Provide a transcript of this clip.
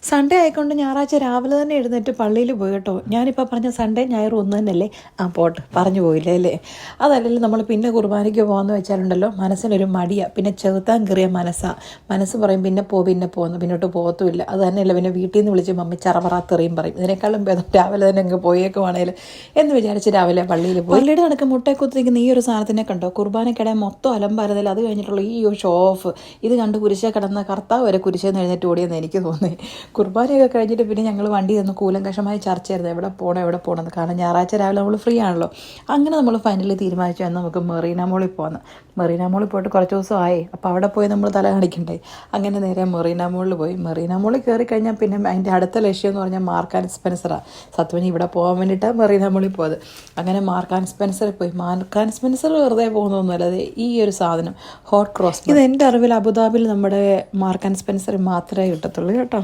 Sunday ആയിക്കൊണ്ട് ഞായറാഴ്ച രാവിലെ തന്നെ എഴുന്നേറ്റ് പള്ളിയിൽ പോയി കേട്ടോ. ഞാനിപ്പോൾ പറഞ്ഞ സൺഡേ ഞായർ ഒന്ന് തന്നെയല്ലേ? പോട്ട് പറഞ്ഞു പോയില്ലേ അല്ലേ? അതല്ലെങ്കിൽ നമ്മൾ പിന്നെ കുർബാനയ്ക്ക് പോകാമെന്ന് വെച്ചാലുണ്ടല്ലോ മനസ്സിനൊരു മടിയാണ്. പിന്നെ ചെറുത്താൻ കയറിയ മനസ്സ് പറയും പിന്നെ പോകുന്നു, പിന്നോട്ട് പോകത്തുമില്ല. അത് തന്നെയല്ല പിന്നെ വീട്ടിൽ നിന്ന് വിളിച്ച് മമ്മി ചറപറാത്തെറിയും പറയും. ഇതിനേക്കാളും ഭേദം രാവിലെ തന്നെ അങ്ങ് പോയേക്കുവാണേൽ എന്ന് വിചാരിച്ച് രാവിലെ പള്ളിയിൽ പോയി. പള്ളിയുടെ നടക്ക് മുട്ടയെ കുത്തിരിക്കുന്ന ഈ ഒരു സാധനത്തിനെ കണ്ടോ? കുർബാനയ്ക്കിടെ മൊത്തം അലമ്പായിരുന്നില്ല. അത് കഴിഞ്ഞിട്ടുള്ള ഈ ഒരു ഷോ ഓഫ് ഇത് കണ്ട് കുരിശെ കിടന്ന കർത്താവ് വരെ കുരിശെന്ന് എഴുന്നേറ്റ് ഓടിയെന്ന് എനിക്ക് തോന്നി. കുർബാനയൊക്കെ കഴിഞ്ഞിട്ട് പിന്നെ ഞങ്ങൾ വണ്ടി തന്നു കൂലങ്കഷമായ ചർച്ചയായിരുന്നു എവിടെ പോകണം എന്ന്. കാരണം ഞായറാഴ്ച രാവിലെ നമ്മൾ ഫ്രീ ആണല്ലോ. അങ്ങനെ നമ്മൾ ഫൈനലി തീരുമാനിച്ചു എന്നാൽ നമുക്ക് മെറീന മോളിൽ പോകാമെന്ന്. മെറീന മോളിൽ പോയിട്ട് കുറച്ച് ദിവസമായി. അപ്പോൾ അവിടെ പോയി നമ്മൾ തല കാണിക്കണ്ടേ. അങ്ങനെ നേരെ മെറീന മോളിൽ പോയി. മെറീന മോളിൽ കയറി കഴിഞ്ഞാൽ പിന്നെ അതിൻ്റെ അടുത്ത ലക്ഷ്യം എന്ന് പറഞ്ഞാൽ മാർക്ക് ആൻഡ് സ്പെൻസറാണ്. സത്വനി ഇവിടെ പോകാൻ വേണ്ടിയിട്ടാണ് മെറീന മോളിൽ പോയത്. അങ്ങനെ മാർക്ക് ആൻഡ് സ്പെൻസറിൽ പോയി. മാർക്ക് ആൻഡ് സ്പെൻസർ വെറുതെ പോകുന്നൊന്നുമല്ല. അത് ഈ ഒരു സാധനം ഹോട്ട് ക്രോസ് ഇത് എൻ്റെ അറിവിൽ അബുദാബിയിൽ നമ്മുടെ മാർക്ക് ആൻഡ് സ്പെൻസർ മാത്രമേ കിട്ടത്തുള്ളൂ കേട്ടോ.